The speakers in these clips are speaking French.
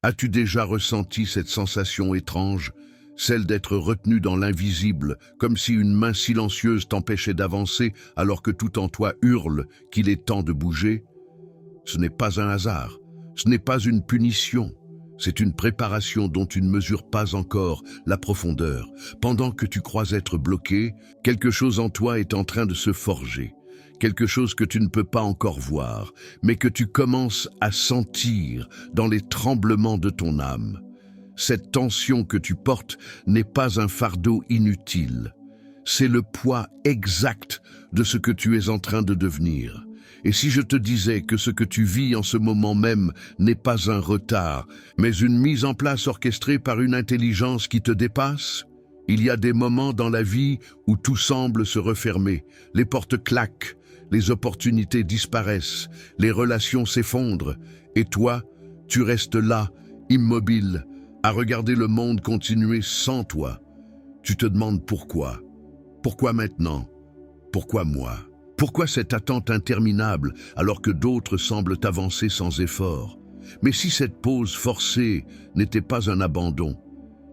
As-tu déjà ressenti cette sensation étrange, celle d'être retenu dans l'invisible, comme si une main silencieuse t'empêchait d'avancer alors que tout en toi hurle qu'il est temps de bouger? Ce n'est pas un hasard, ce n'est pas une punition, c'est une préparation dont tu ne mesures pas encore la profondeur. Pendant que tu crois être bloqué, quelque chose en toi est en train de se forger. Quelque chose que tu ne peux pas encore voir, mais que tu commences à sentir dans les tremblements de ton âme. Cette tension que tu portes n'est pas un fardeau inutile. C'est le poids exact de ce que tu es en train de devenir. Et si je te disais que ce que tu vis en ce moment même n'est pas un retard, mais une mise en place orchestrée par une intelligence qui te dépasse? Il y a des moments dans la vie où tout semble se refermer, les portes claquent, les opportunités disparaissent, les relations s'effondrent, et toi, tu restes là, immobile, à regarder le monde continuer sans toi. Tu te demandes pourquoi. Pourquoi maintenant? Pourquoi moi? Pourquoi cette attente interminable alors que d'autres semblent avancer sans effort? Mais si cette pause forcée n'était pas un abandon,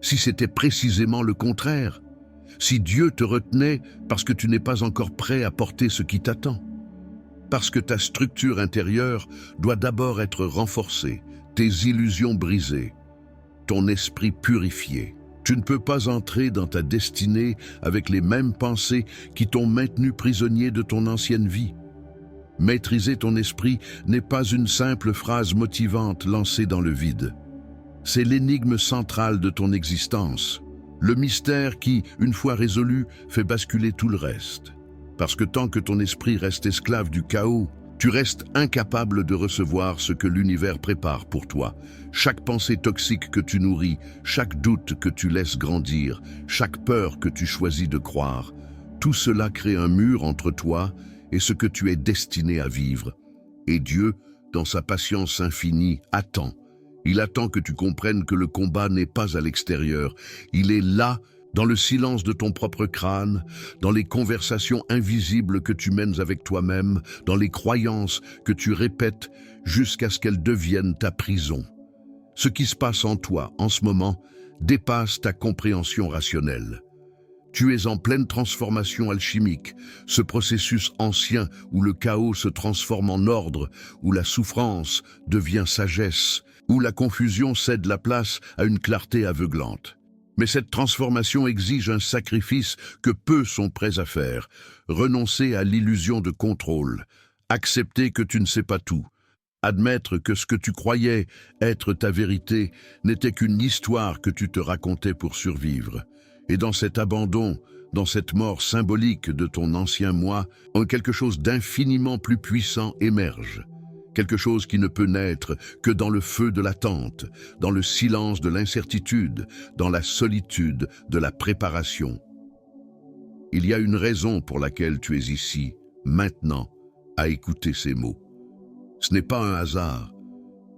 si c'était précisément le contraire, si Dieu te retenait parce que tu n'es pas encore prêt à porter ce qui t'attend, parce que ta structure intérieure doit d'abord être renforcée, tes illusions brisées, ton esprit purifié. Tu ne peux pas entrer dans ta destinée avec les mêmes pensées qui t'ont maintenu prisonnier de ton ancienne vie. Maîtriser ton esprit n'est pas une simple phrase motivante lancée dans le vide. C'est l'énigme centrale de ton existence, le mystère qui, une fois résolu, fait basculer tout le reste. Parce que tant que ton esprit reste esclave du chaos, tu restes incapable de recevoir ce que l'univers prépare pour toi. Chaque pensée toxique que tu nourris, chaque doute que tu laisses grandir, chaque peur que tu choisis de croire, tout cela crée un mur entre toi et ce que tu es destiné à vivre. Et Dieu, dans sa patience infinie, attend. Il attend que tu comprennes que le combat n'est pas à l'extérieur. Il est là, dans le silence de ton propre crâne, dans les conversations invisibles que tu mènes avec toi-même, dans les croyances que tu répètes jusqu'à ce qu'elles deviennent ta prison. Ce qui se passe en toi, en ce moment, dépasse ta compréhension rationnelle. Tu es en pleine transformation alchimique, ce processus ancien où le chaos se transforme en ordre, où la souffrance devient sagesse, où la confusion cède la place à une clarté aveuglante. Mais cette transformation exige un sacrifice que peu sont prêts à faire. Renoncer à l'illusion de contrôle, accepter que tu ne sais pas tout, admettre que ce que tu croyais être ta vérité n'était qu'une histoire que tu te racontais pour survivre. Et dans cet abandon, dans cette mort symbolique de ton ancien moi, quelque chose d'infiniment plus puissant émerge. Quelque chose qui ne peut naître que dans le feu de l'attente, dans le silence de l'incertitude, dans la solitude de la préparation. Il y a une raison pour laquelle tu es ici, maintenant, à écouter ces mots. Ce n'est pas un hasard.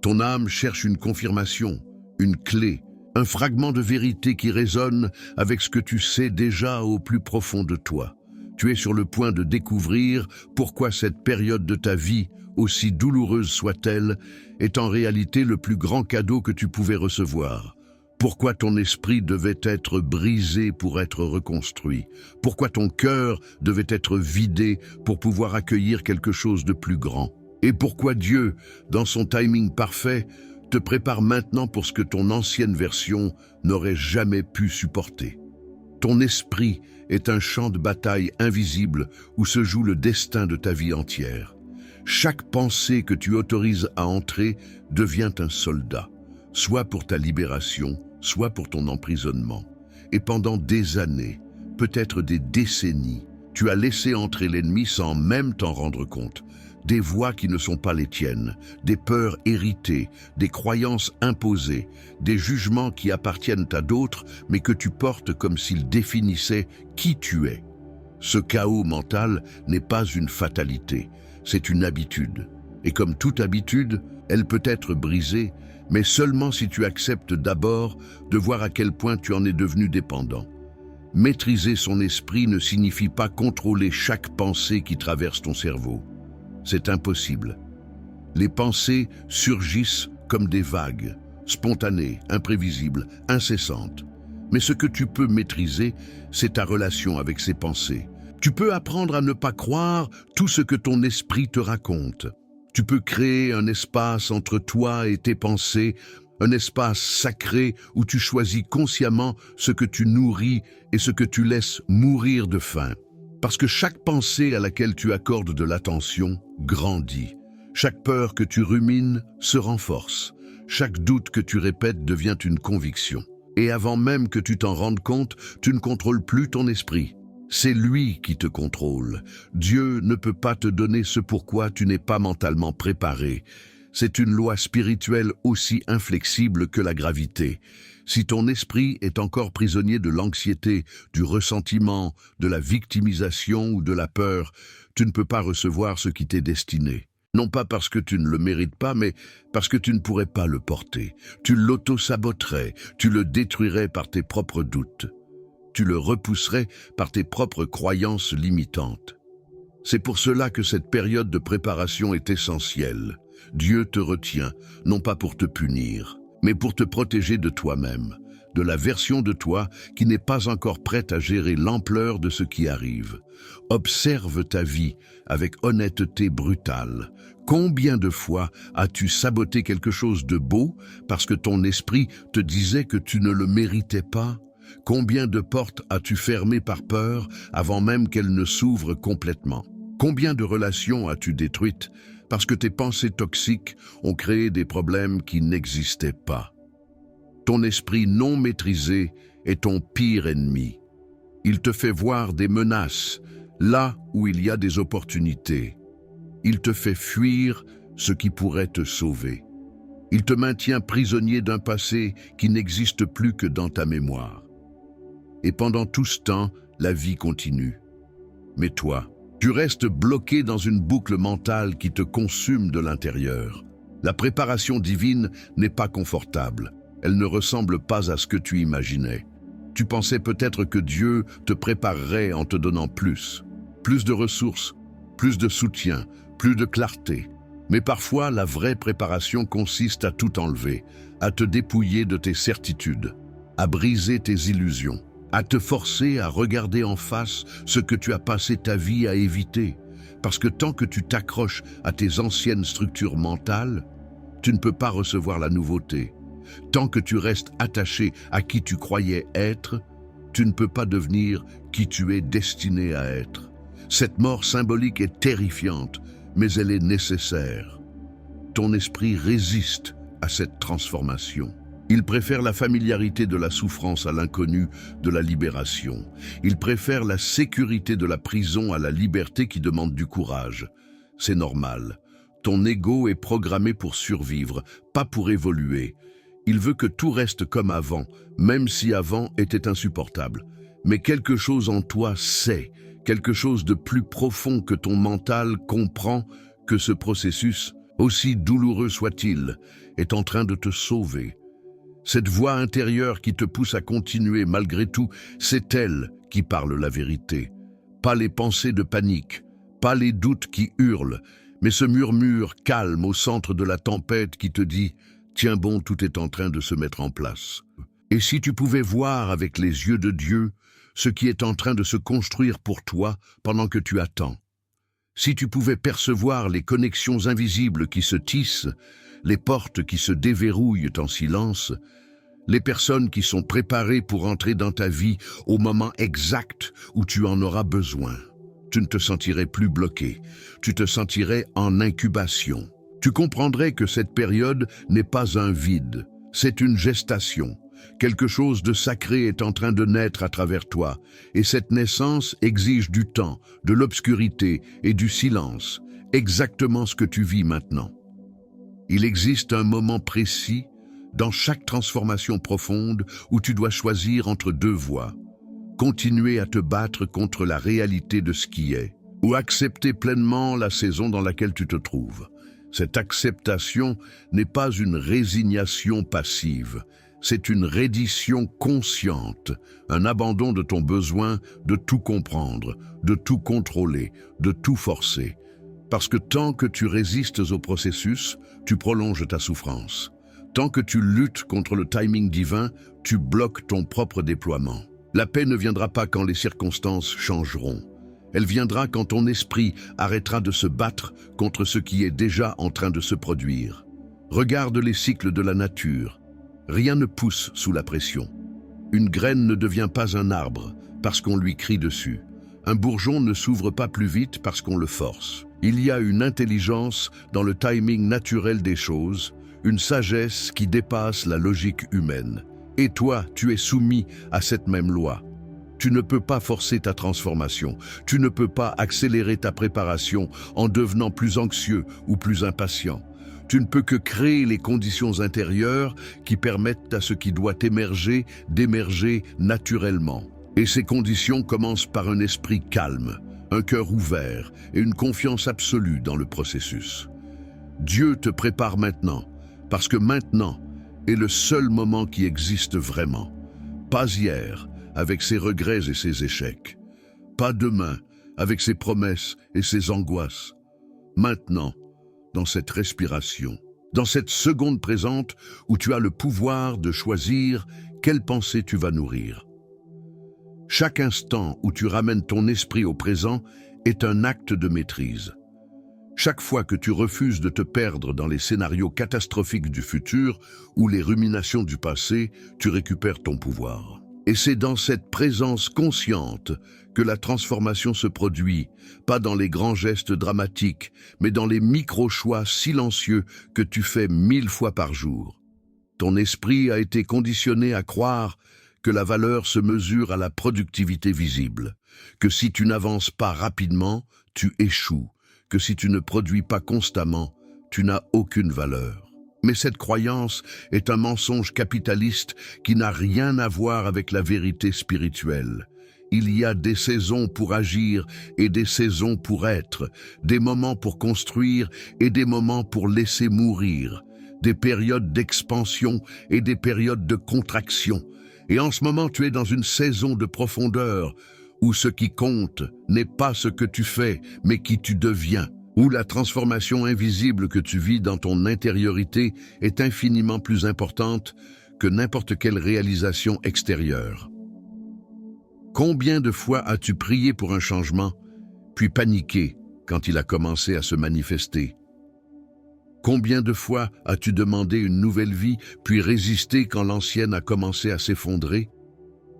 Ton âme cherche une confirmation, une clé, un fragment de vérité qui résonne avec ce que tu sais déjà au plus profond de toi. Tu es sur le point de découvrir pourquoi cette période de ta vie, aussi douloureuse soit-elle, est en réalité le plus grand cadeau que tu pouvais recevoir. Pourquoi ton esprit devait être brisé pour être reconstruit. Pourquoi ton cœur devait être vidé pour pouvoir accueillir quelque chose de plus grand. Et pourquoi Dieu, dans son timing parfait, te prépare maintenant pour ce que ton ancienne version n'aurait jamais pu supporter. Ton esprit est un champ de bataille invisible où se joue le destin de ta vie entière. Chaque pensée que tu autorises à entrer devient un soldat, soit pour ta libération, soit pour ton emprisonnement. Et pendant des années, peut-être des décennies, tu as laissé entrer l'ennemi sans même t'en rendre compte. Des voix qui ne sont pas les tiennes, des peurs héritées, des croyances imposées, des jugements qui appartiennent à d'autres mais que tu portes comme s'ils définissaient qui tu es. Ce chaos mental n'est pas une fatalité, c'est une habitude. Et comme toute habitude, elle peut être brisée, mais seulement si tu acceptes d'abord de voir à quel point tu en es devenu dépendant. Maîtriser son esprit ne signifie pas contrôler chaque pensée qui traverse ton cerveau. C'est impossible. Les pensées surgissent comme des vagues, spontanée, imprévisible, incessante. Mais ce que tu peux maîtriser, c'est ta relation avec ces pensées. Tu peux apprendre à ne pas croire tout ce que ton esprit te raconte. Tu peux créer un espace entre toi et tes pensées, un espace sacré où tu choisis consciemment ce que tu nourris et ce que tu laisses mourir de faim. Parce que chaque pensée à laquelle tu accordes de l'attention grandit. Chaque peur que tu rumines se renforce. Chaque doute que tu répètes devient une conviction. Et avant même que tu t'en rendes compte, tu ne contrôles plus ton esprit. C'est lui qui te contrôle. Dieu ne peut pas te donner ce pourquoi tu n'es pas mentalement préparé. C'est une loi spirituelle aussi inflexible que la gravité. Si ton esprit est encore prisonnier de l'anxiété, du ressentiment, de la victimisation ou de la peur, tu ne peux pas recevoir ce qui t'est destiné. Non pas parce que tu ne le mérites pas, mais parce que tu ne pourrais pas le porter. Tu l'auto-saboterais, tu le détruirais par tes propres doutes. Tu le repousserais par tes propres croyances limitantes. C'est pour cela que cette période de préparation est essentielle. Dieu te retient, non pas pour te punir, mais pour te protéger de toi-même, de la version de toi qui n'est pas encore prête à gérer l'ampleur de ce qui arrive. Observe ta vie avec honnêteté brutale. Combien de fois as-tu saboté quelque chose de beau parce que ton esprit te disait que tu ne le méritais pas? Combien de portes as-tu fermées par peur avant même qu'elles ne s'ouvrent complètement? Combien de relations as-tu détruites parce que tes pensées toxiques ont créé des problèmes qui n'existaient pas? Ton esprit non maîtrisé est ton pire ennemi. Il te fait voir des menaces là où il y a des opportunités. Il te fait fuir ce qui pourrait te sauver. Il te maintient prisonnier d'un passé qui n'existe plus que dans ta mémoire. Et pendant tout ce temps, la vie continue. Mais toi, tu restes bloqué dans une boucle mentale qui te consume de l'intérieur. La préparation divine n'est pas confortable. Elle ne ressemble pas à ce que tu imaginais. Tu pensais peut-être que Dieu te préparerait en te donnant plus de ressources, plus de soutien, plus de clarté. Mais parfois, la vraie préparation consiste à tout enlever, à te dépouiller de tes certitudes, à briser tes illusions, à te forcer à regarder en face ce que tu as passé ta vie à éviter. Parce que tant que tu t'accroches à tes anciennes structures mentales, tu ne peux pas recevoir la nouveauté. Tant que tu restes attaché à qui tu croyais être, tu ne peux pas devenir qui tu es destiné à être. Cette mort symbolique est terrifiante, mais elle est nécessaire. Ton esprit résiste à cette transformation. Il préfère la familiarité de la souffrance à l'inconnu de la libération. Il préfère la sécurité de la prison à la liberté qui demande du courage. C'est normal. Ton ego est programmé pour survivre, pas pour évoluer. Il veut que tout reste comme avant, même si avant était insupportable. Mais quelque chose en toi sait, quelque chose de plus profond que ton mental comprend que ce processus, aussi douloureux soit-il, est en train de te sauver. Cette voix intérieure qui te pousse à continuer malgré tout, c'est elle qui parle la vérité. Pas les pensées de panique, pas les doutes qui hurlent, mais ce murmure calme au centre de la tempête qui te dit « Tiens bon, tout est en train de se mettre en place ». Et si tu pouvais voir avec les yeux de Dieu ce qui est en train de se construire pour toi pendant que tu attends. Si tu pouvais percevoir les connexions invisibles qui se tissent, les portes qui se déverrouillent en silence, les personnes qui sont préparées pour entrer dans ta vie au moment exact où tu en auras besoin. Tu ne te sentirais plus bloqué, tu te sentirais en incubation. Tu comprendrais que cette période n'est pas un vide, c'est une gestation. Quelque chose de sacré est en train de naître à travers toi, et cette naissance exige du temps, de l'obscurité et du silence, exactement ce que tu vis maintenant. Il existe un moment précis, dans chaque transformation profonde, où tu dois choisir entre deux voies. Continuer à te battre contre la réalité de ce qui est, ou accepter pleinement la saison dans laquelle tu te trouves. Cette acceptation n'est pas une résignation passive, c'est une reddition consciente, un abandon de ton besoin de tout comprendre, de tout contrôler, de tout forcer. Parce que tant que tu résistes au processus, tu prolonges ta souffrance. Tant que tu luttes contre le timing divin, tu bloques ton propre déploiement. La paix ne viendra pas quand les circonstances changeront. Elle viendra quand ton esprit arrêtera de se battre contre ce qui est déjà en train de se produire. Regarde les cycles de la nature. Rien ne pousse sous la pression. Une graine ne devient pas un arbre parce qu'on lui crie dessus. Un bourgeon ne s'ouvre pas plus vite parce qu'on le force. Il y a une intelligence dans le timing naturel des choses, une sagesse qui dépasse la logique humaine. Et toi, tu es soumis à cette même loi. Tu ne peux pas forcer ta transformation. Tu ne peux pas accélérer ta préparation en devenant plus anxieux ou plus impatient. Tu ne peux que créer les conditions intérieures qui permettent à ce qui doit émerger d'émerger naturellement. Et ces conditions commencent par un esprit calme, un cœur ouvert et une confiance absolue dans le processus. Dieu te prépare maintenant, parce que maintenant est le seul moment qui existe vraiment. Pas hier, avec ses regrets et ses échecs. Pas demain, avec ses promesses et ses angoisses. Maintenant, dans cette respiration, dans cette seconde présente où tu as le pouvoir de choisir quelle pensée tu vas nourrir. Chaque instant où tu ramènes ton esprit au présent est un acte de maîtrise. Chaque fois que tu refuses de te perdre dans les scénarios catastrophiques du futur ou les ruminations du passé, tu récupères ton pouvoir. Et c'est dans cette présence consciente que la transformation se produit, pas dans les grands gestes dramatiques, mais dans les micro-choix silencieux que tu fais 1000 fois par jour. Ton esprit a été conditionné à croire que la valeur se mesure à la productivité visible, que si tu n'avances pas rapidement, tu échoues, que si tu ne produis pas constamment, tu n'as aucune valeur. Mais cette croyance est un mensonge capitaliste qui n'a rien à voir avec la vérité spirituelle. Il y a des saisons pour agir et des saisons pour être, des moments pour construire et des moments pour laisser mourir, des périodes d'expansion et des périodes de contraction. Et en ce moment, tu es dans une saison de profondeur où ce qui compte n'est pas ce que tu fais, mais qui tu deviens, où la transformation invisible que tu vis dans ton intériorité est infiniment plus importante que n'importe quelle réalisation extérieure. Combien de fois as-tu prié pour un changement, puis paniqué quand il a commencé à se manifester? Combien de fois as-tu demandé une nouvelle vie, puis résisté quand l'ancienne a commencé à s'effondrer?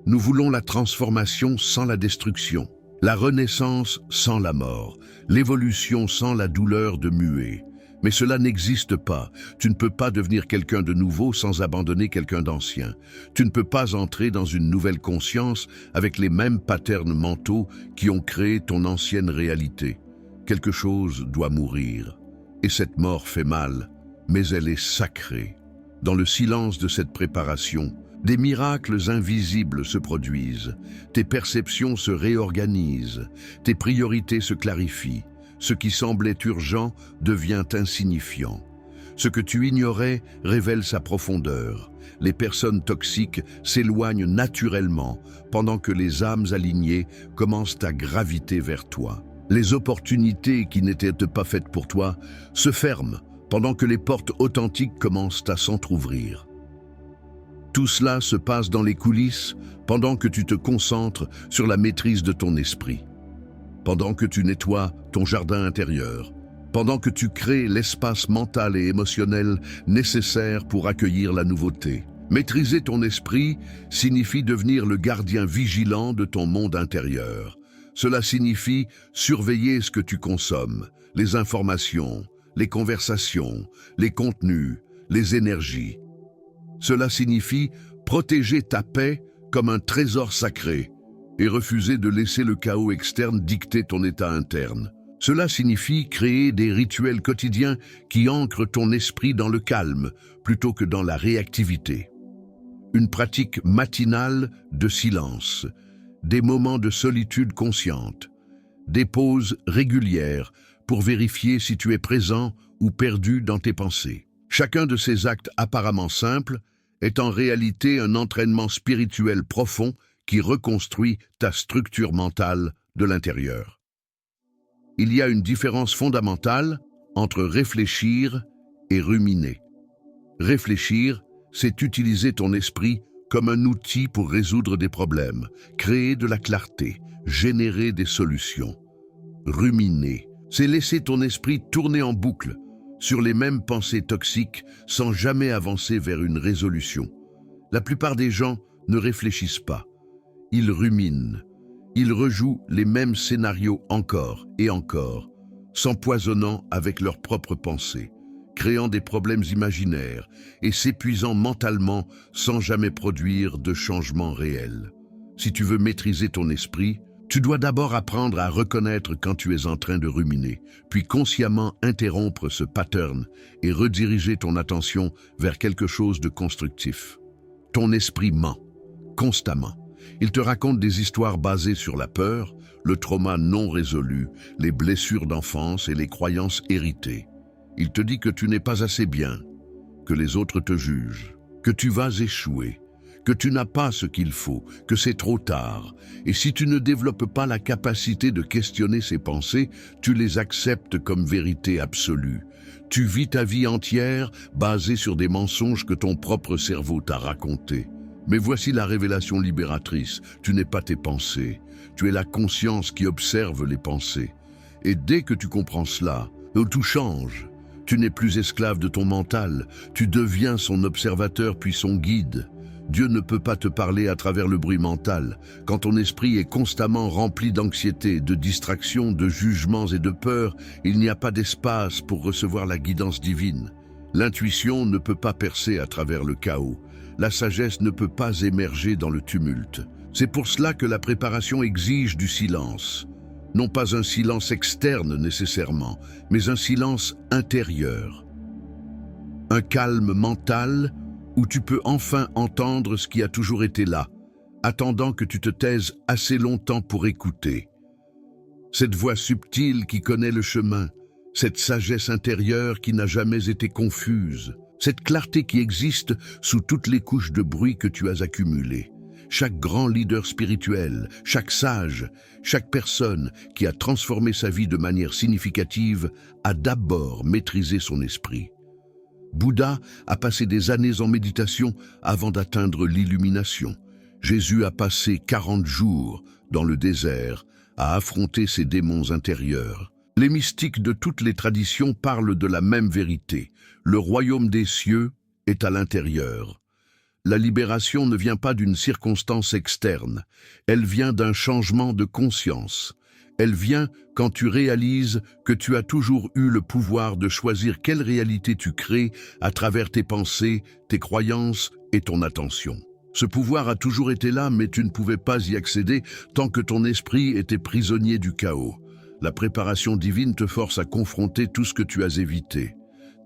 Nous voulons la transformation sans la destruction, la renaissance sans la mort, l'évolution sans la douleur de muer. Mais cela n'existe pas. Tu ne peux pas devenir quelqu'un de nouveau sans abandonner quelqu'un d'ancien. Tu ne peux pas entrer dans une nouvelle conscience avec les mêmes patterns mentaux qui ont créé ton ancienne réalité. Quelque chose doit mourir. Et cette mort fait mal, mais elle est sacrée. Dans le silence de cette préparation, des miracles invisibles se produisent. Tes perceptions se réorganisent. Tes priorités se clarifient. Ce qui semblait urgent devient insignifiant. Ce que tu ignorais révèle sa profondeur. Les personnes toxiques s'éloignent naturellement pendant que les âmes alignées commencent à graviter vers toi. Les opportunités qui n'étaient pas faites pour toi se ferment pendant que les portes authentiques commencent à s'entr'ouvrir. Tout cela se passe dans les coulisses pendant que tu te concentres sur la maîtrise de ton esprit, pendant que tu nettoies ton jardin intérieur, pendant que tu crées l'espace mental et émotionnel nécessaire pour accueillir la nouveauté. Maîtriser ton esprit signifie devenir le gardien vigilant de ton monde intérieur. Cela signifie surveiller ce que tu consommes, les informations, les conversations, les contenus, les énergies. Cela signifie protéger ta paix comme un trésor sacré et refuser de laisser le chaos externe dicter ton état interne. Cela signifie créer des rituels quotidiens qui ancrent ton esprit dans le calme plutôt que dans la réactivité. Une pratique matinale de silence, des moments de solitude consciente, des pauses régulières pour vérifier si tu es présent ou perdu dans tes pensées. Chacun de ces actes apparemment simples est en réalité un entraînement spirituel profond qui reconstruit ta structure mentale de l'intérieur. Il y a une différence fondamentale entre réfléchir et ruminer. Réfléchir, c'est utiliser ton esprit comme un outil pour résoudre des problèmes, créer de la clarté, générer des solutions. Ruminer, c'est laisser ton esprit tourner en boucle sur les mêmes pensées toxiques sans jamais avancer vers une résolution. La plupart des gens ne réfléchissent pas. Ils ruminent. Ils rejouent les mêmes scénarios encore et encore, s'empoisonnant avec leurs propres pensées, créant des problèmes imaginaires et s'épuisant mentalement sans jamais produire de changement réel. Si tu veux maîtriser ton esprit, tu dois d'abord apprendre à reconnaître quand tu es en train de ruminer, puis consciemment interrompre ce pattern et rediriger ton attention vers quelque chose de constructif. Ton esprit ment, constamment. Il te raconte des histoires basées sur la peur, le trauma non résolu, les blessures d'enfance et les croyances héritées. Il te dit que tu n'es pas assez bien, que les autres te jugent, que tu vas échouer, que tu n'as pas ce qu'il faut, que c'est trop tard. Et si tu ne développes pas la capacité de questionner ces pensées, tu les acceptes comme vérité absolue. Tu vis ta vie entière basée sur des mensonges que ton propre cerveau t'a racontés. Mais voici la révélation libératrice. Tu n'es pas tes pensées. Tu es la conscience qui observe les pensées. Et dès que tu comprends cela, tout change. Tu n'es plus esclave de ton mental. Tu deviens son observateur puis son guide. Dieu ne peut pas te parler à travers le bruit mental. Quand ton esprit est constamment rempli d'anxiété, de distractions, de jugements et de peurs, il n'y a pas d'espace pour recevoir la guidance divine. L'intuition ne peut pas percer à travers le chaos. La sagesse ne peut pas émerger dans le tumulte. C'est pour cela que la préparation exige du silence. Non pas un silence externe nécessairement, mais un silence intérieur. Un calme mental où tu peux enfin entendre ce qui a toujours été là, attendant que tu te taises assez longtemps pour écouter. Cette voix subtile qui connaît le chemin, cette sagesse intérieure qui n'a jamais été confuse, cette clarté qui existe sous toutes les couches de bruit que tu as accumulées. Chaque grand leader spirituel, chaque sage, chaque personne qui a transformé sa vie de manière significative a d'abord maîtrisé son esprit. Bouddha a passé des années en méditation avant d'atteindre l'illumination. Jésus a passé 40 jours dans le désert à affronter ses démons intérieurs. Les mystiques de toutes les traditions parlent de la même vérité. Le royaume des cieux est à l'intérieur. La libération ne vient pas d'une circonstance externe. Elle vient d'un changement de conscience. Elle vient quand tu réalises que tu as toujours eu le pouvoir de choisir quelle réalité tu crées à travers tes pensées, tes croyances et ton attention. Ce pouvoir a toujours été là, mais tu ne pouvais pas y accéder tant que ton esprit était prisonnier du chaos. La préparation divine te force à confronter tout ce que tu as évité.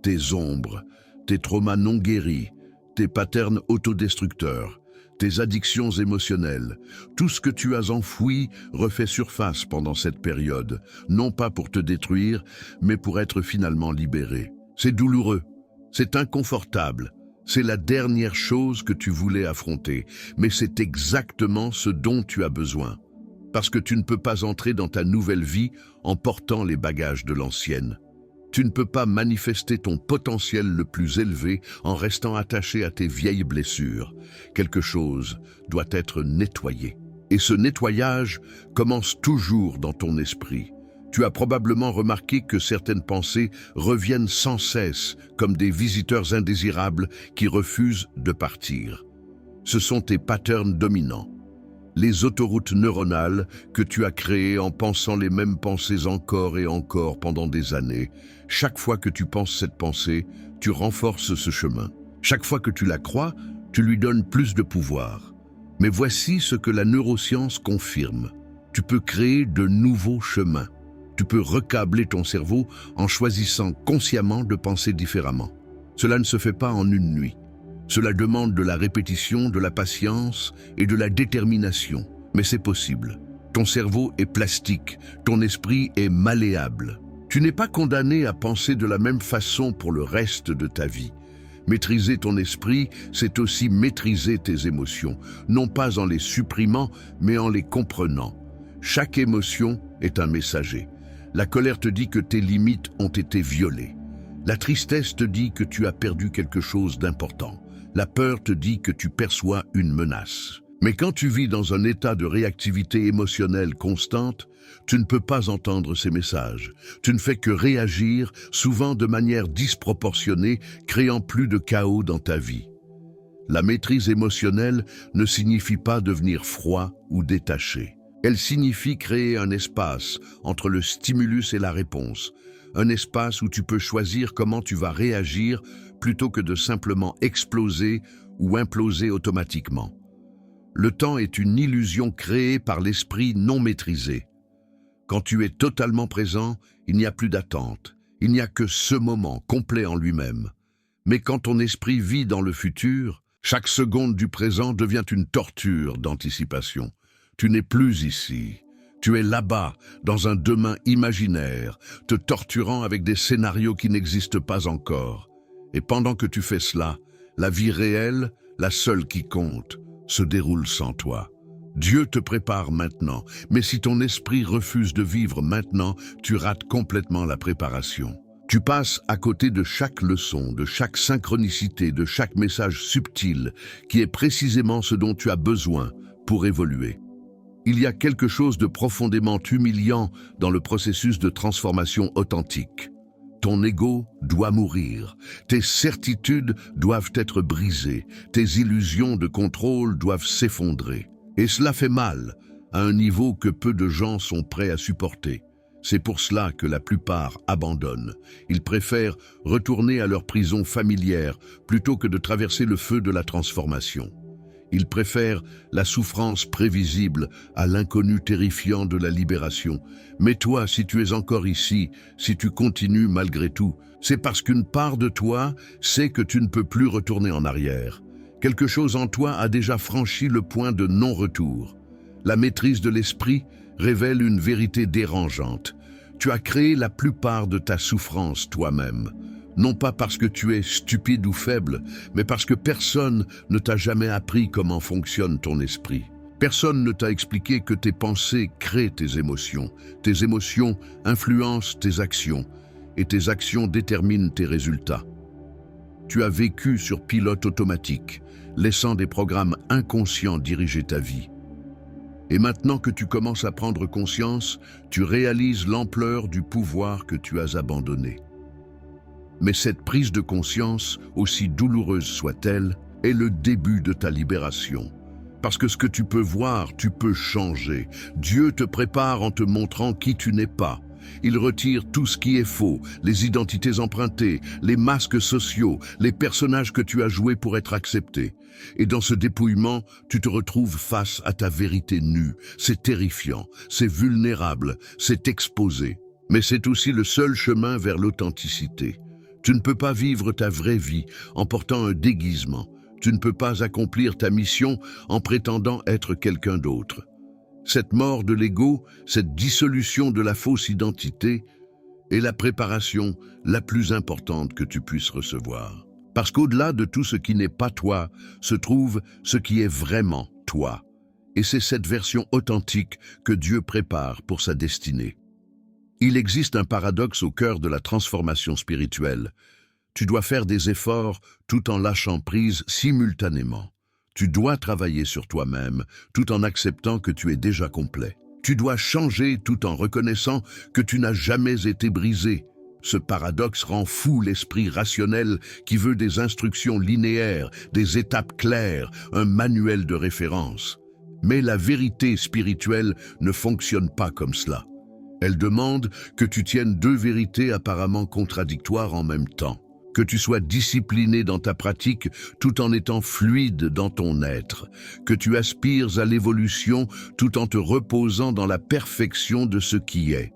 Tes ombres, tes traumas non guéris, tes patterns autodestructeurs, tes addictions émotionnelles. Tout ce que tu as enfoui refait surface pendant cette période, non pas pour te détruire, mais pour être finalement libéré. C'est douloureux, c'est inconfortable, c'est la dernière chose que tu voulais affronter, mais c'est exactement ce dont tu as besoin. Parce que tu ne peux pas entrer dans ta nouvelle vie en portant les bagages de l'ancienne. Tu ne peux pas manifester ton potentiel le plus élevé en restant attaché à tes vieilles blessures. Quelque chose doit être nettoyé. Et ce nettoyage commence toujours dans ton esprit. Tu as probablement remarqué que certaines pensées reviennent sans cesse comme des visiteurs indésirables qui refusent de partir. Ce sont tes patterns dominants. Les autoroutes neuronales que tu as créées en pensant les mêmes pensées encore et encore pendant des années. Chaque fois que tu penses cette pensée, tu renforces ce chemin. Chaque fois que tu la crois, tu lui donnes plus de pouvoir. Mais voici ce que la neuroscience confirme. Tu peux créer de nouveaux chemins. Tu peux recabler ton cerveau en choisissant consciemment de penser différemment. Cela ne se fait pas en une nuit. Cela demande de la répétition, de la patience et de la détermination. Mais c'est possible. Ton cerveau est plastique, ton esprit est malléable. Tu n'es pas condamné à penser de la même façon pour le reste de ta vie. Maîtriser ton esprit, c'est aussi maîtriser tes émotions, non pas en les supprimant, mais en les comprenant. Chaque émotion est un messager. La colère te dit que tes limites ont été violées. La tristesse te dit que tu as perdu quelque chose d'important. La peur te dit que tu perçois une menace. Mais quand tu vis dans un état de réactivité émotionnelle constante, tu ne peux pas entendre ces messages. Tu ne fais que réagir, souvent de manière disproportionnée, créant plus de chaos dans ta vie. La maîtrise émotionnelle ne signifie pas devenir froid ou détaché. Elle signifie créer un espace entre le stimulus et la réponse. Un espace où tu peux choisir comment tu vas réagir plutôt que de simplement exploser ou imploser automatiquement. Le temps est une illusion créée par l'esprit non maîtrisé. Quand tu es totalement présent, il n'y a plus d'attente. Il n'y a que ce moment complet en lui-même. Mais quand ton esprit vit dans le futur, chaque seconde du présent devient une torture d'anticipation. Tu n'es plus ici. Tu es là-bas, dans un demain imaginaire, te torturant avec des scénarios qui n'existent pas encore. Et pendant que tu fais cela, la vie réelle, la seule qui compte, se déroule sans toi. Dieu te prépare maintenant, mais si ton esprit refuse de vivre maintenant, tu rates complètement la préparation. Tu passes à côté de chaque leçon, de chaque synchronicité, de chaque message subtil, qui est précisément ce dont tu as besoin pour évoluer. Il y a quelque chose de profondément humiliant dans le processus de transformation authentique. Ton ego doit mourir, tes certitudes doivent être brisées, tes illusions de contrôle doivent s'effondrer. Et cela fait mal, à un niveau que peu de gens sont prêts à supporter. C'est pour cela que la plupart abandonnent. Ils préfèrent retourner à leur prison familière plutôt que de traverser le feu de la transformation. Ils préfèrent la souffrance prévisible à l'inconnu terrifiant de la libération. Mais toi, si tu es encore ici, si tu continues malgré tout, c'est parce qu'une part de toi sait que tu ne peux plus retourner en arrière. Quelque chose en toi a déjà franchi le point de non-retour. La maîtrise de l'esprit révèle une vérité dérangeante. Tu as créé la plupart de ta souffrance toi-même. Non pas parce que tu es stupide ou faible, mais parce que personne ne t'a jamais appris comment fonctionne ton esprit. Personne ne t'a expliqué que tes pensées créent tes émotions influencent tes actions, et tes actions déterminent tes résultats. Tu as vécu sur pilote automatique, laissant des programmes inconscients diriger ta vie. Et maintenant que tu commences à prendre conscience, tu réalises l'ampleur du pouvoir que tu as abandonné. Mais cette prise de conscience, aussi douloureuse soit-elle, est le début de ta libération. Parce que ce que tu peux voir, tu peux changer. Dieu te prépare en te montrant qui tu n'es pas. Il retire tout ce qui est faux, les identités empruntées, les masques sociaux, les personnages que tu as joués pour être accepté. Et dans ce dépouillement, tu te retrouves face à ta vérité nue. C'est terrifiant, c'est vulnérable, c'est exposé. Mais c'est aussi le seul chemin vers l'authenticité. Tu ne peux pas vivre ta vraie vie en portant un déguisement. Tu ne peux pas accomplir ta mission en prétendant être quelqu'un d'autre. Cette mort de l'ego, cette dissolution de la fausse identité, est la préparation la plus importante que tu puisses recevoir. Parce qu'au-delà de tout ce qui n'est pas toi, se trouve ce qui est vraiment toi. Et c'est cette version authentique que Dieu prépare pour sa destinée. Il existe un paradoxe au cœur de la transformation spirituelle. Tu dois faire des efforts tout en lâchant prise simultanément. Tu dois travailler sur toi-même tout en acceptant que tu es déjà complet. Tu dois changer tout en reconnaissant que tu n'as jamais été brisé. Ce paradoxe rend fou l'esprit rationnel qui veut des instructions linéaires, des étapes claires, un manuel de référence. Mais la vérité spirituelle ne fonctionne pas comme cela. Elle demande que tu tiennes deux vérités apparemment contradictoires en même temps. Que tu sois discipliné dans ta pratique tout en étant fluide dans ton être. Que tu aspires à l'évolution tout en te reposant dans la perfection de ce qui est.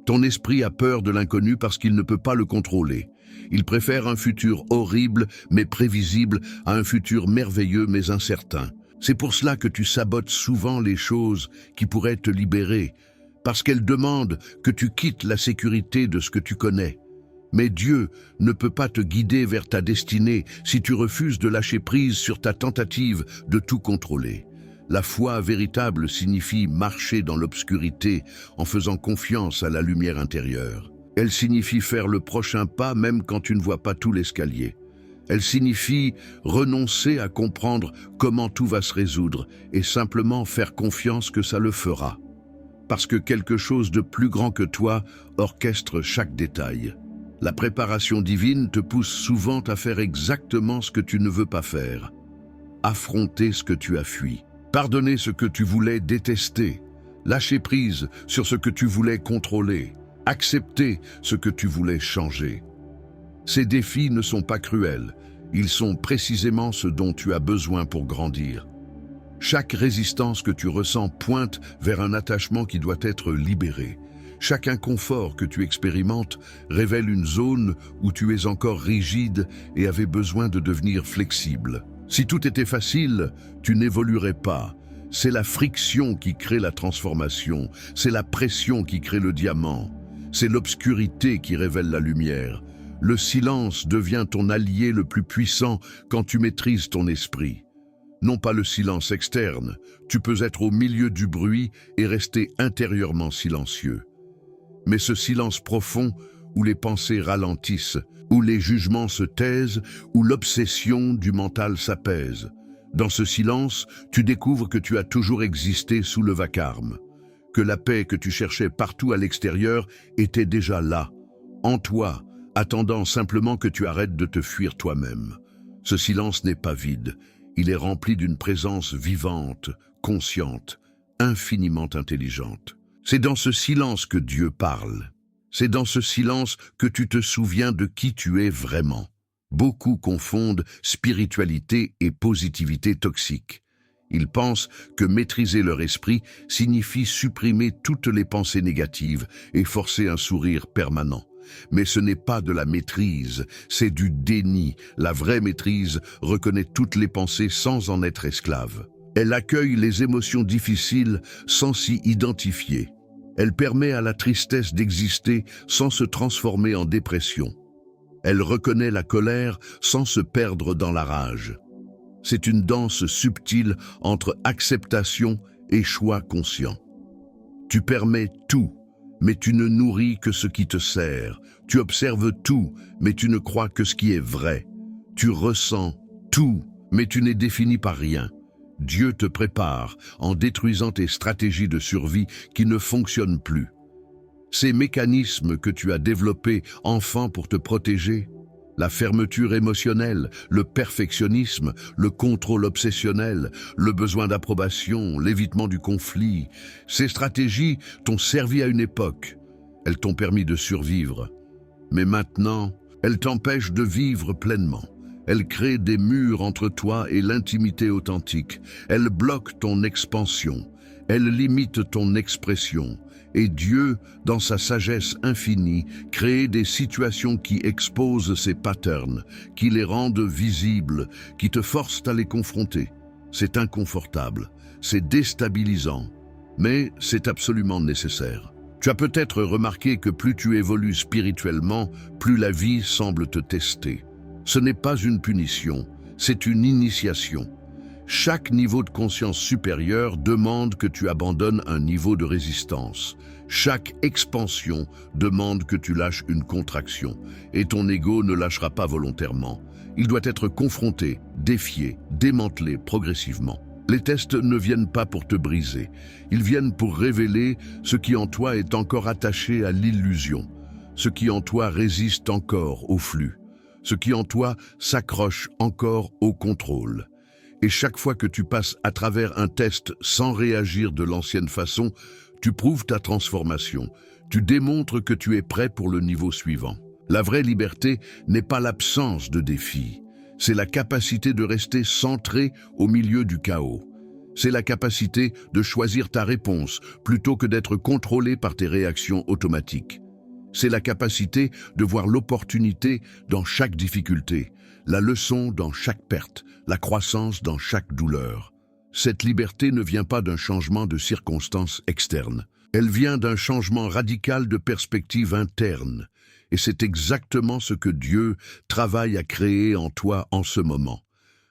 Ton esprit a peur de l'inconnu parce qu'il ne peut pas le contrôler. Il préfère un futur horrible mais prévisible à un futur merveilleux mais incertain. C'est pour cela que tu sabotes souvent les choses qui pourraient te libérer, parce qu'elles demandent que tu quittes la sécurité de ce que tu connais. Mais Dieu ne peut pas te guider vers ta destinée si tu refuses de lâcher prise sur ta tentative de tout contrôler. La foi véritable signifie marcher dans l'obscurité en faisant confiance à la lumière intérieure. Elle signifie faire le prochain pas même quand tu ne vois pas tout l'escalier. Elle signifie renoncer à comprendre comment tout va se résoudre et simplement faire confiance que ça le fera. Parce que quelque chose de plus grand que toi orchestre chaque détail. La préparation divine te pousse souvent à faire exactement ce que tu ne veux pas faire. Affronter ce que tu as fui. Pardonner ce que tu voulais détester. Lâcher prise sur ce que tu voulais contrôler. Accepter ce que tu voulais changer. Ces défis ne sont pas cruels, ils sont précisément ce dont tu as besoin pour grandir. Chaque résistance que tu ressens pointe vers un attachement qui doit être libéré. Chaque inconfort que tu expérimentes révèle une zone où tu es encore rigide et avais besoin de devenir flexible. Si tout était facile, tu n'évoluerais pas. C'est la friction qui crée la transformation, c'est la pression qui crée le diamant. C'est l'obscurité qui révèle la lumière. Le silence devient ton allié le plus puissant quand tu maîtrises ton esprit. Non pas le silence externe, tu peux être au milieu du bruit et rester intérieurement silencieux. Mais ce silence profond, où les pensées ralentissent, où les jugements se taisent, où l'obsession du mental s'apaise. Dans ce silence, tu découvres que tu as toujours existé sous le vacarme. Que la paix que tu cherchais partout à l'extérieur était déjà là, en toi, attendant simplement que tu arrêtes de te fuir toi-même. Ce silence n'est pas vide, il est rempli d'une présence vivante, consciente, infiniment intelligente. C'est dans ce silence que Dieu parle. C'est dans ce silence que tu te souviens de qui tu es vraiment. Beaucoup confondent spiritualité et positivité toxique. Ils pensent que maîtriser leur esprit signifie supprimer toutes les pensées négatives et forcer un sourire permanent. Mais ce n'est pas de la maîtrise, c'est du déni. La vraie maîtrise reconnaît toutes les pensées sans en être esclave. Elle accueille les émotions difficiles sans s'y identifier. Elle permet à la tristesse d'exister sans se transformer en dépression. Elle reconnaît la colère sans se perdre dans la rage. C'est une danse subtile entre acceptation et choix conscient. Tu permets tout, mais tu ne nourris que ce qui te sert. Tu observes tout, mais tu ne crois que ce qui est vrai. Tu ressens tout, mais tu n'es défini par rien. Dieu te prépare en détruisant tes stratégies de survie qui ne fonctionnent plus. Ces mécanismes que tu as développés enfant pour te protéger, la fermeture émotionnelle, le perfectionnisme, le contrôle obsessionnel, le besoin d'approbation, l'évitement du conflit. Ces stratégies t'ont servi à une époque. Elles t'ont permis de survivre. Mais maintenant, elles t'empêchent de vivre pleinement. Elles créent des murs entre toi et l'intimité authentique. Elles bloquent ton expansion. Elles limitent ton expression. Et Dieu, dans sa sagesse infinie, crée des situations qui exposent ces patterns, qui les rendent visibles, qui te forcent à les confronter. C'est inconfortable, c'est déstabilisant, mais c'est absolument nécessaire. Tu as peut-être remarqué que plus tu évolues spirituellement, plus la vie semble te tester. Ce n'est pas une punition, c'est une initiation. Chaque niveau de conscience supérieure demande que tu abandonnes un niveau de résistance. Chaque expansion demande que tu lâches une contraction. Et ton ego ne lâchera pas volontairement. Il doit être confronté, défié, démantelé progressivement. Les tests ne viennent pas pour te briser. Ils viennent pour révéler ce qui en toi est encore attaché à l'illusion. Ce qui en toi résiste encore au flux. Ce qui en toi s'accroche encore au contrôle. Et chaque fois que tu passes à travers un test sans réagir de l'ancienne façon, tu prouves ta transformation. Tu démontres que tu es prêt pour le niveau suivant. La vraie liberté n'est pas l'absence de défis. C'est la capacité de rester centré au milieu du chaos. C'est la capacité de choisir ta réponse plutôt que d'être contrôlé par tes réactions automatiques. C'est la capacité de voir l'opportunité dans chaque difficulté, la leçon dans chaque perte, la croissance dans chaque douleur. Cette liberté ne vient pas d'un changement de circonstances externes. Elle vient d'un changement radical de perspective interne. Et c'est exactement ce que Dieu travaille à créer en toi en ce moment.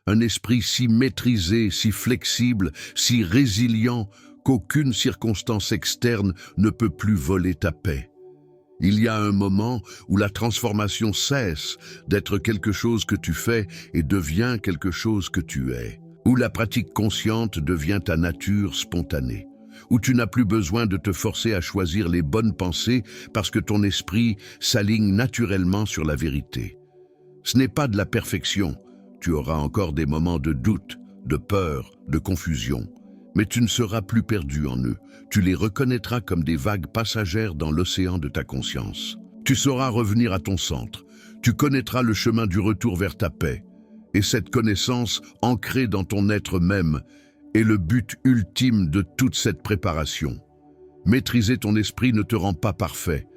Un esprit si maîtrisé, si flexible, si résilient qu'aucune circonstance externe ne peut plus voler ta paix. Il y a un moment où la transformation cesse d'être quelque chose que tu fais et devient quelque chose que tu es, où la pratique consciente devient ta nature spontanée, où tu n'as plus besoin de te forcer à choisir les bonnes pensées parce que ton esprit s'aligne naturellement sur la vérité. Ce n'est pas de la perfection, tu auras encore des moments de doute, de peur, de confusion, mais tu ne seras plus perdu en eux. Tu les reconnaîtras comme des vagues passagères dans l'océan de ta conscience. Tu sauras revenir à ton centre. Tu connaîtras le chemin du retour vers ta paix. Et cette connaissance, ancrée dans ton être même, est le but ultime de toute cette préparation. Maîtriser ton esprit ne te rend pas parfait.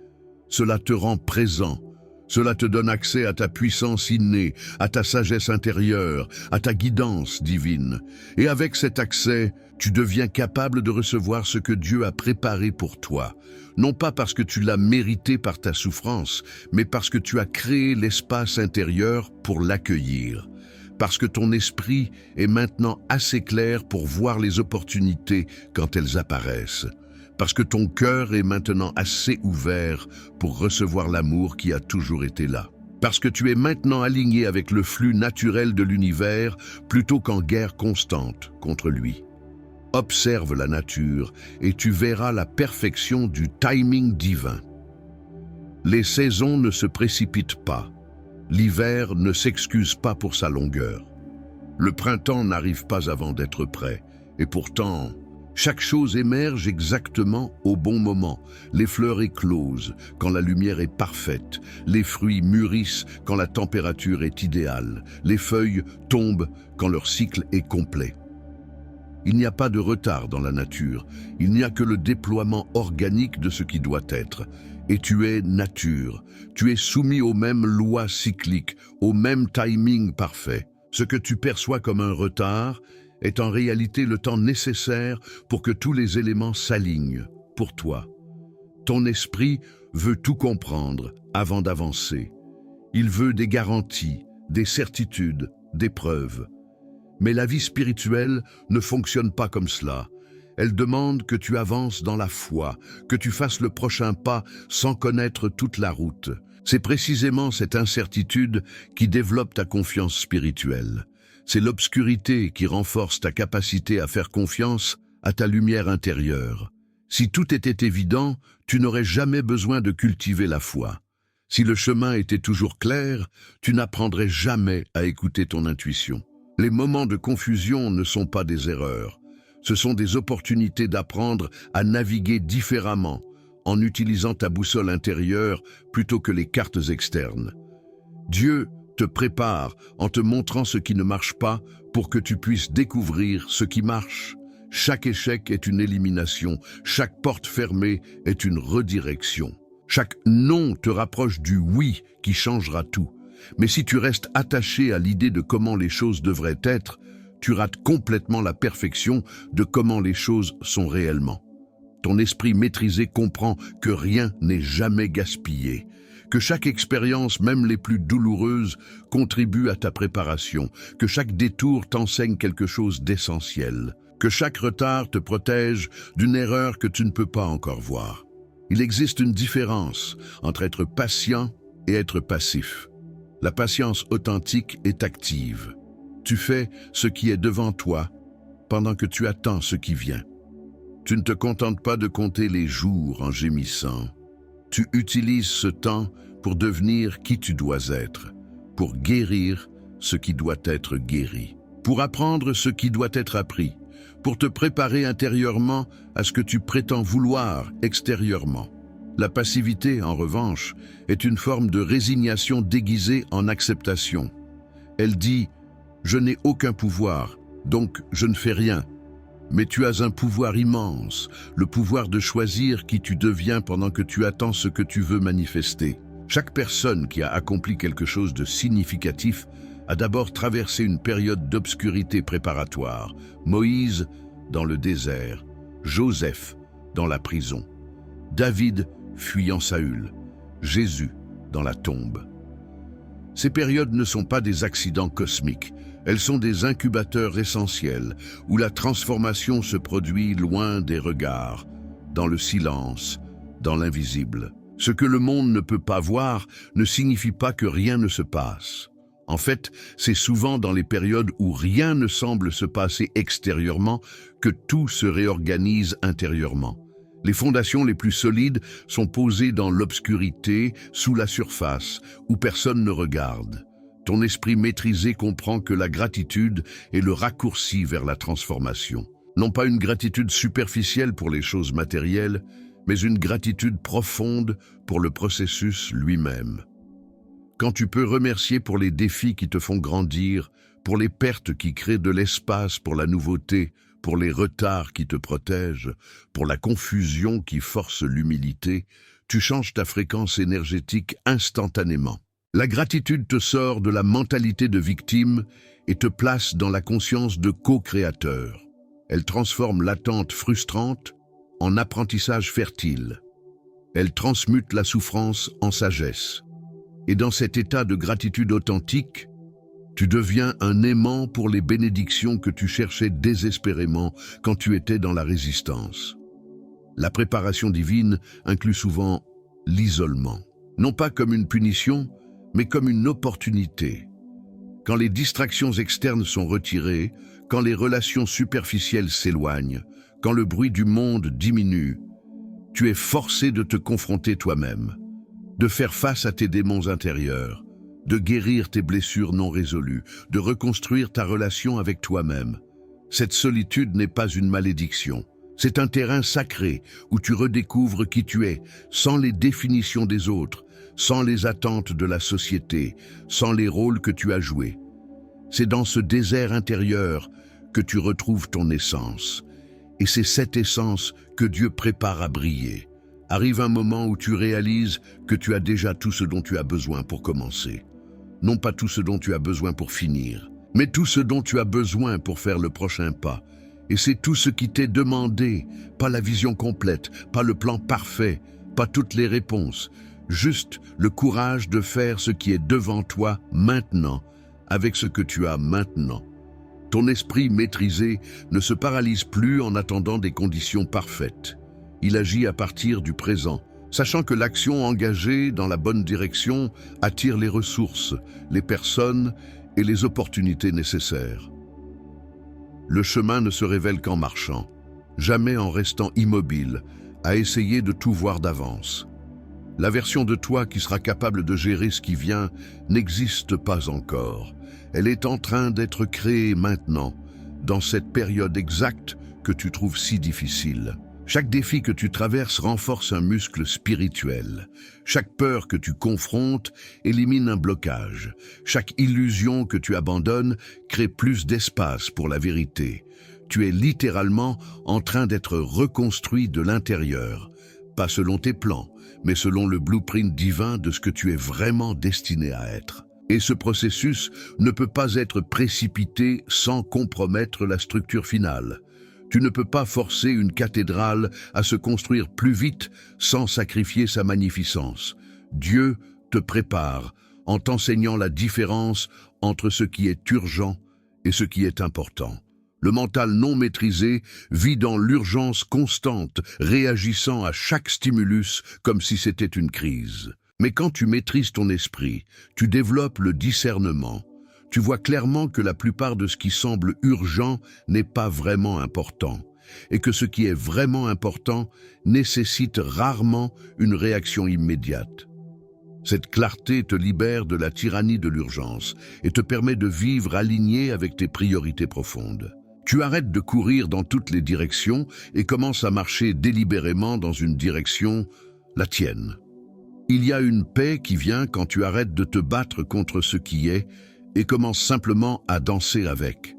Cela te rend présent. Cela te donne accès à ta puissance innée, à ta sagesse intérieure, à ta guidance divine. Et avec cet accès, tu deviens capable de recevoir ce que Dieu a préparé pour toi. Non pas parce que tu l'as mérité par ta souffrance, mais parce que tu as créé l'espace intérieur pour l'accueillir. Parce que ton esprit est maintenant assez clair pour voir les opportunités quand elles apparaissent. Parce que ton cœur est maintenant assez ouvert pour recevoir l'amour qui a toujours été là. Parce que tu es maintenant aligné avec le flux naturel de l'univers plutôt qu'en guerre constante contre lui. Observe la nature et tu verras la perfection du timing divin. Les saisons ne se précipitent pas. L'hiver ne s'excuse pas pour sa longueur. Le printemps n'arrive pas avant d'être prêt. Et pourtant, chaque chose émerge exactement au bon moment. Les fleurs éclosent quand la lumière est parfaite. Les fruits mûrissent quand la température est idéale. Les feuilles tombent quand leur cycle est complet. Il n'y a pas de retard dans la nature. Il n'y a que le déploiement organique de ce qui doit être. Et tu es nature. Tu es soumis aux mêmes lois cycliques, au même timing parfait. Ce que tu perçois comme un retard est en réalité le temps nécessaire pour que tous les éléments s'alignent pour toi. Ton esprit veut tout comprendre avant d'avancer. Il veut des garanties, des certitudes, des preuves. Mais la vie spirituelle ne fonctionne pas comme cela. Elle demande que tu avances dans la foi, que tu fasses le prochain pas sans connaître toute la route. C'est précisément cette incertitude qui développe ta confiance spirituelle. C'est l'obscurité qui renforce ta capacité à faire confiance à ta lumière intérieure. Si tout était évident, tu n'aurais jamais besoin de cultiver la foi. Si le chemin était toujours clair, tu n'apprendrais jamais à écouter ton intuition. Les moments de confusion ne sont pas des erreurs. Ce sont des opportunités d'apprendre à naviguer différemment, en utilisant ta boussole intérieure plutôt que les cartes externes. Dieu te prépare en te montrant ce qui ne marche pas pour que tu puisses découvrir ce qui marche. Chaque échec est une élimination, chaque porte fermée est une redirection. Chaque non te rapproche du oui qui changera tout. Mais si tu restes attaché à l'idée de comment les choses devraient être, tu rates complètement la perfection de comment les choses sont réellement. Ton esprit maîtrisé comprend que rien n'est jamais gaspillé, que chaque expérience, même les plus douloureuses, contribue à ta préparation, que chaque détour t'enseigne quelque chose d'essentiel, que chaque retard te protège d'une erreur que tu ne peux pas encore voir. Il existe une différence entre être patient et être passif. La patience authentique est active. Tu fais ce qui est devant toi pendant que tu attends ce qui vient. Tu ne te contentes pas de compter les jours en gémissant. Tu utilises ce temps pour devenir qui tu dois être, pour guérir ce qui doit être guéri, pour apprendre ce qui doit être appris, pour te préparer intérieurement à ce que tu prétends vouloir extérieurement. La passivité, en revanche, est une forme de résignation déguisée en acceptation. Elle dit « Je n'ai aucun pouvoir, donc je ne fais rien ». Mais tu as un pouvoir immense, le pouvoir de choisir qui tu deviens pendant que tu attends ce que tu veux manifester. Chaque personne qui a accompli quelque chose de significatif a d'abord traversé une période d'obscurité préparatoire. Moïse dans le désert, Joseph dans la prison, David fuyant Saül, Jésus dans la tombe. Ces périodes ne sont pas des accidents cosmiques, elles sont des incubateurs essentiels où la transformation se produit loin des regards, dans le silence, dans l'invisible. Ce que le monde ne peut pas voir ne signifie pas que rien ne se passe. En fait, c'est souvent dans les périodes où rien ne semble se passer extérieurement que tout se réorganise intérieurement. Les fondations les plus solides sont posées dans l'obscurité, sous la surface, où personne ne regarde. Ton esprit maîtrisé comprend que la gratitude est le raccourci vers la transformation. Non pas une gratitude superficielle pour les choses matérielles, mais une gratitude profonde pour le processus lui-même. Quand tu peux remercier pour les défis qui te font grandir, pour les pertes qui créent de l'espace pour la nouveauté, pour les retards qui te protègent, pour la confusion qui force l'humilité, tu changes ta fréquence énergétique instantanément. La gratitude te sort de la mentalité de victime et te place dans la conscience de co-créateur. Elle transforme l'attente frustrante en apprentissage fertile. Elle transmute la souffrance en sagesse. Et dans cet état de gratitude authentique, tu deviens un aimant pour les bénédictions que tu cherchais désespérément quand tu étais dans la résistance. La préparation divine inclut souvent l'isolement, non pas comme une punition, mais comme une opportunité. Quand les distractions externes sont retirées, quand les relations superficielles s'éloignent, quand le bruit du monde diminue, tu es forcé de te confronter toi-même, de faire face à tes démons intérieurs, de guérir tes blessures non résolues, de reconstruire ta relation avec toi-même. Cette solitude n'est pas une malédiction. C'est un terrain sacré où tu redécouvres qui tu es, sans les définitions des autres, sans les attentes de la société, sans les rôles que tu as joués. C'est dans ce désert intérieur que tu retrouves ton essence. Et c'est cette essence que Dieu prépare à briller. Arrive un moment où tu réalises que tu as déjà tout ce dont tu as besoin pour commencer. Non pas tout ce dont tu as besoin pour finir, mais tout ce dont tu as besoin pour faire le prochain pas. Et c'est tout ce qui t'est demandé, pas la vision complète, pas le plan parfait, pas toutes les réponses, juste le courage de faire ce qui est devant toi maintenant, avec ce que tu as maintenant. Ton esprit maîtrisé ne se paralyse plus en attendant des conditions parfaites. Il agit à partir du présent, sachant que l'action engagée dans la bonne direction attire les ressources, les personnes et les opportunités nécessaires. Le chemin ne se révèle qu'en marchant, jamais en restant immobile, à essayer de tout voir d'avance. La version de toi qui sera capable de gérer ce qui vient n'existe pas encore. Elle est en train d'être créée maintenant, dans cette période exacte que tu trouves si difficile. Chaque défi que tu traverses renforce un muscle spirituel. Chaque peur que tu confrontes élimine un blocage. Chaque illusion que tu abandonnes crée plus d'espace pour la vérité. Tu es littéralement en train d'être reconstruit de l'intérieur, pas selon tes plans, mais selon le blueprint divin de ce que tu es vraiment destiné à être. Et ce processus ne peut pas être précipité sans compromettre la structure finale. Tu ne peux pas forcer une cathédrale à se construire plus vite sans sacrifier sa magnificence. Dieu te prépare en t'enseignant la différence entre ce qui est urgent et ce qui est important. Le mental non maîtrisé vit dans l'urgence constante, réagissant à chaque stimulus comme si c'était une crise. Mais quand tu maîtrises ton esprit, tu développes le discernement. Tu vois clairement que la plupart de ce qui semble urgent n'est pas vraiment important, et que ce qui est vraiment important nécessite rarement une réaction immédiate. Cette clarté te libère de la tyrannie de l'urgence et te permet de vivre aligné avec tes priorités profondes. Tu arrêtes de courir dans toutes les directions et commences à marcher délibérément dans une direction, la tienne. Il y a une paix qui vient quand tu arrêtes de te battre contre ce qui est et commences simplement à danser avec.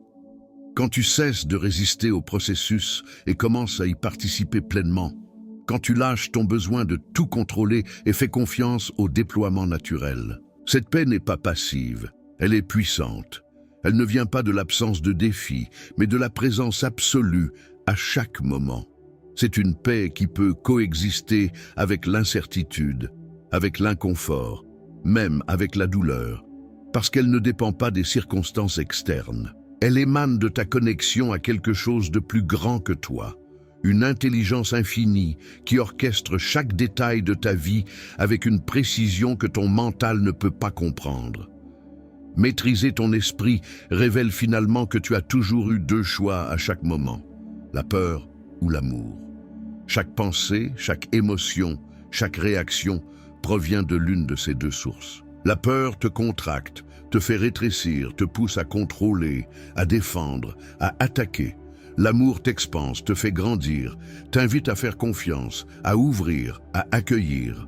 Quand tu cesses de résister au processus et commences à y participer pleinement. Quand tu lâches ton besoin de tout contrôler et fais confiance au déploiement naturel. Cette paix n'est pas passive, elle est puissante. Elle ne vient pas de l'absence de défis, mais de la présence absolue à chaque moment. C'est une paix qui peut coexister avec l'incertitude, avec l'inconfort, même avec la douleur, parce qu'elle ne dépend pas des circonstances externes. Elle émane de ta connexion à quelque chose de plus grand que toi, une intelligence infinie qui orchestre chaque détail de ta vie avec une précision que ton mental ne peut pas comprendre. Maîtriser ton esprit révèle finalement que tu as toujours eu deux choix à chaque moment, la peur ou l'amour. Chaque pensée, chaque émotion, chaque réaction provient de l'une de ces deux sources. La peur te contracte, te fait rétrécir, te pousse à contrôler, à défendre, à attaquer. L'amour t'expanse, te fait grandir, t'invite à faire confiance, à ouvrir, à accueillir.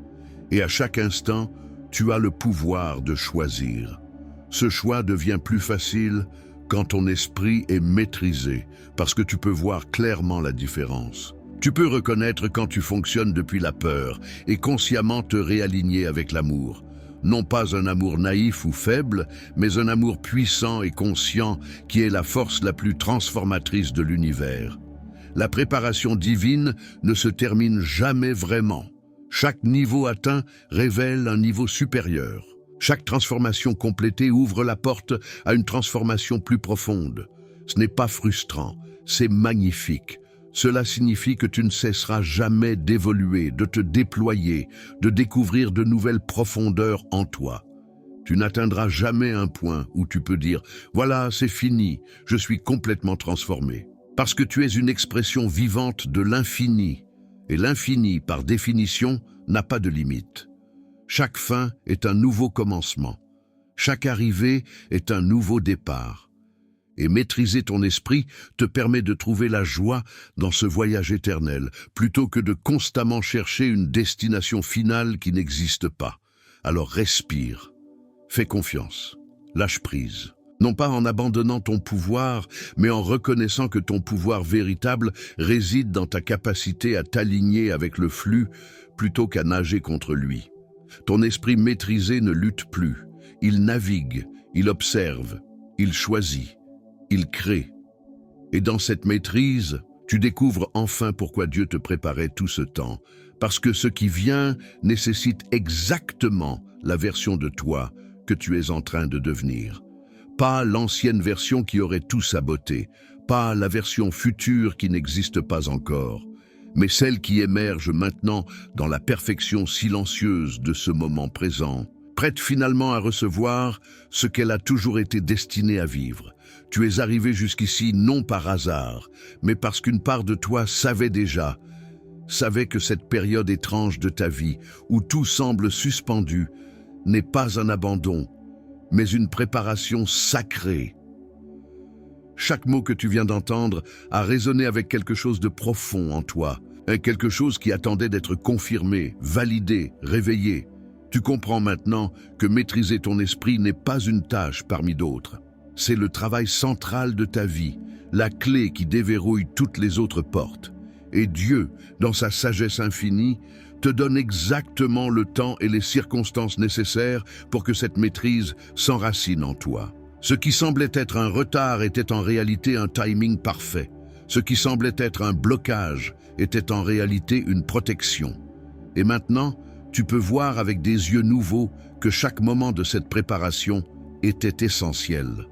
Et à chaque instant, tu as le pouvoir de choisir. Ce choix devient plus facile quand ton esprit est maîtrisé, parce que tu peux voir clairement la différence. Tu peux reconnaître quand tu fonctionnes depuis la peur et consciemment te réaligner avec l'amour. Non pas un amour naïf ou faible, mais un amour puissant et conscient qui est la force la plus transformatrice de l'univers. La préparation divine ne se termine jamais vraiment. Chaque niveau atteint révèle un niveau supérieur. Chaque transformation complétée ouvre la porte à une transformation plus profonde. Ce n'est pas frustrant, c'est magnifique. Cela signifie que tu ne cesseras jamais d'évoluer, de te déployer, de découvrir de nouvelles profondeurs en toi. Tu n'atteindras jamais un point où tu peux dire « Voilà, c'est fini, je suis complètement transformé ». Parce que tu es une expression vivante de l'infini. Et l'infini, par définition, n'a pas de limite. Chaque fin est un nouveau commencement. Chaque arrivée est un nouveau départ. Et maîtriser ton esprit te permet de trouver la joie dans ce voyage éternel, plutôt que de constamment chercher une destination finale qui n'existe pas. Alors respire, fais confiance, lâche prise. Non pas en abandonnant ton pouvoir, mais en reconnaissant que ton pouvoir véritable réside dans ta capacité à t'aligner avec le flux plutôt qu'à nager contre lui. Ton esprit maîtrisé ne lutte plus, il navigue, il observe, il choisit. Il crée. Et dans cette maîtrise, tu découvres enfin pourquoi Dieu te préparait tout ce temps. Parce que ce qui vient nécessite exactement la version de toi que tu es en train de devenir. Pas l'ancienne version qui aurait tout saboté, pas la version future qui n'existe pas encore, mais celle qui émerge maintenant dans la perfection silencieuse de ce moment présent, prête finalement à recevoir ce qu'elle a toujours été destinée à vivre. Tu es arrivé jusqu'ici non par hasard, mais parce qu'une part de toi savait déjà, savait que cette période étrange de ta vie, où tout semble suspendu, n'est pas un abandon, mais une préparation sacrée. Chaque mot que tu viens d'entendre a résonné avec quelque chose de profond en toi, quelque chose qui attendait d'être confirmé, validé, réveillé. Tu comprends maintenant que maîtriser ton esprit n'est pas une tâche parmi d'autres. C'est le travail central de ta vie, la clé qui déverrouille toutes les autres portes. Et Dieu, dans sa sagesse infinie, te donne exactement le temps et les circonstances nécessaires pour que cette maîtrise s'enracine en toi. Ce qui semblait être un retard était en réalité un timing parfait. Ce qui semblait être un blocage était en réalité une protection. Et maintenant, tu peux voir avec des yeux nouveaux que chaque moment de cette préparation était essentiel.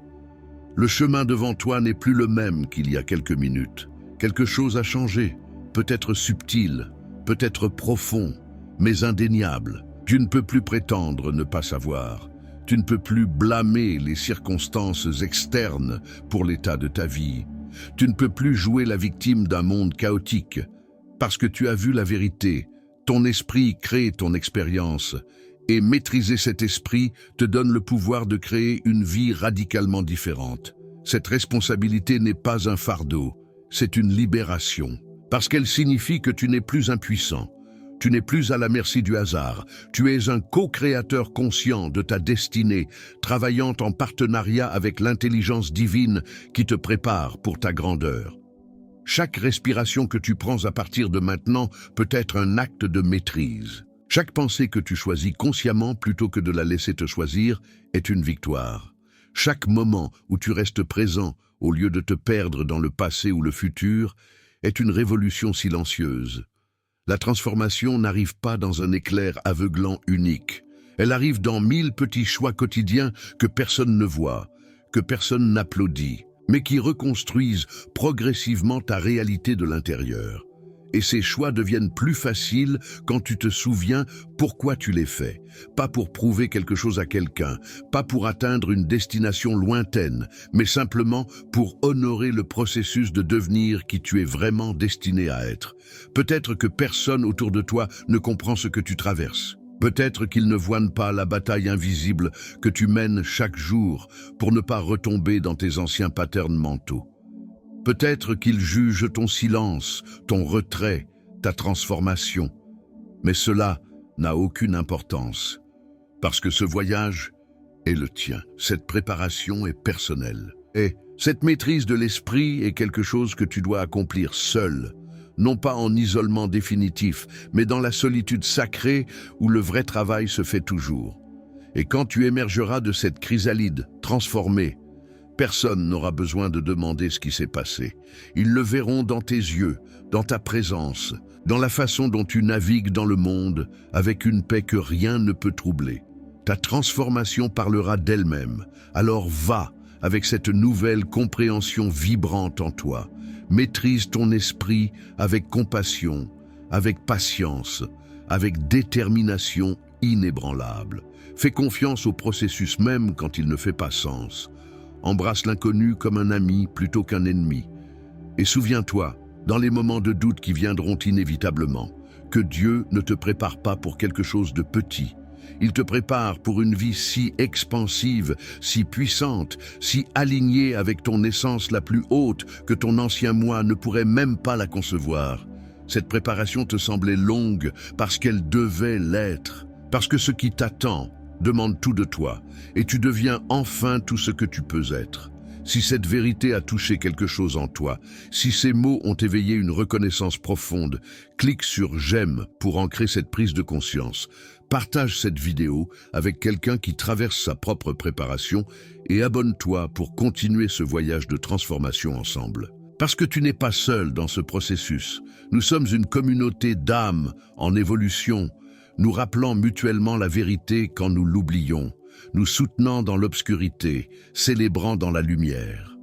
Le chemin devant toi n'est plus le même qu'il y a quelques minutes. Quelque chose a changé, peut-être subtil, peut-être profond, mais indéniable. Tu ne peux plus prétendre ne pas savoir. Tu ne peux plus blâmer les circonstances externes pour l'état de ta vie. Tu ne peux plus jouer la victime d'un monde chaotique, parce que tu as vu la vérité. Ton esprit crée ton expérience, et maîtriser cet esprit te donne le pouvoir de créer une vie radicalement différente. Cette responsabilité n'est pas un fardeau, c'est une libération, parce qu'elle signifie que tu n'es plus impuissant, tu n'es plus à la merci du hasard, tu es un co-créateur conscient de ta destinée, travaillant en partenariat avec l'intelligence divine qui te prépare pour ta grandeur. Chaque respiration que tu prends à partir de maintenant peut être un acte de maîtrise. Chaque pensée que tu choisis consciemment plutôt que de la laisser te choisir est une victoire. Chaque moment où tu restes présent au lieu de te perdre dans le passé ou le futur est une révolution silencieuse. La transformation n'arrive pas dans un éclair aveuglant unique. Elle arrive dans 1000 petits choix quotidiens que personne ne voit, que personne n'applaudit, mais qui reconstruisent progressivement ta réalité de l'intérieur. Et ces choix deviennent plus faciles quand tu te souviens pourquoi tu les fais. Pas pour prouver quelque chose à quelqu'un, pas pour atteindre une destination lointaine, mais simplement pour honorer le processus de devenir qui tu es vraiment destiné à être. Peut-être que personne autour de toi ne comprend ce que tu traverses. Peut-être qu'ils ne voient pas la bataille invisible que tu mènes chaque jour pour ne pas retomber dans tes anciens patterns mentaux. Peut-être qu'ils jugent ton silence, ton retrait, ta transformation. Mais cela n'a aucune importance, parce que ce voyage est le tien. Cette préparation est personnelle. Et cette maîtrise de l'esprit est quelque chose que tu dois accomplir seul, non pas en isolement définitif, mais dans la solitude sacrée où le vrai travail se fait toujours. Et quand tu émergeras de cette chrysalide transformée, personne n'aura besoin de demander ce qui s'est passé. Ils le verront dans tes yeux, dans ta présence, dans la façon dont tu navigues dans le monde avec une paix que rien ne peut troubler. Ta transformation parlera d'elle-même. Alors va avec cette nouvelle compréhension vibrante en toi. Maîtrise ton esprit avec compassion, avec patience, avec détermination inébranlable. Fais confiance au processus même quand il ne fait pas sens. Embrasse l'inconnu comme un ami plutôt qu'un ennemi. Et souviens-toi, dans les moments de doute qui viendront inévitablement, que Dieu ne te prépare pas pour quelque chose de petit. Il te prépare pour une vie si expansive, si puissante, si alignée avec ton essence la plus haute que ton ancien moi ne pourrait même pas la concevoir. Cette préparation te semblait longue parce qu'elle devait l'être, parce que ce qui t'attend demande tout de toi, et tu deviens enfin tout ce que tu peux être. Si cette vérité a touché quelque chose en toi, si ces mots ont éveillé une reconnaissance profonde, clique sur « J'aime » pour ancrer cette prise de conscience. Partage cette vidéo avec quelqu'un qui traverse sa propre préparation et abonne-toi pour continuer ce voyage de transformation ensemble. Parce que tu n'es pas seul dans ce processus. Nous sommes une communauté d'âmes en évolution, nous rappelant mutuellement la vérité quand nous l'oublions, nous soutenant dans l'obscurité, célébrant dans la lumière.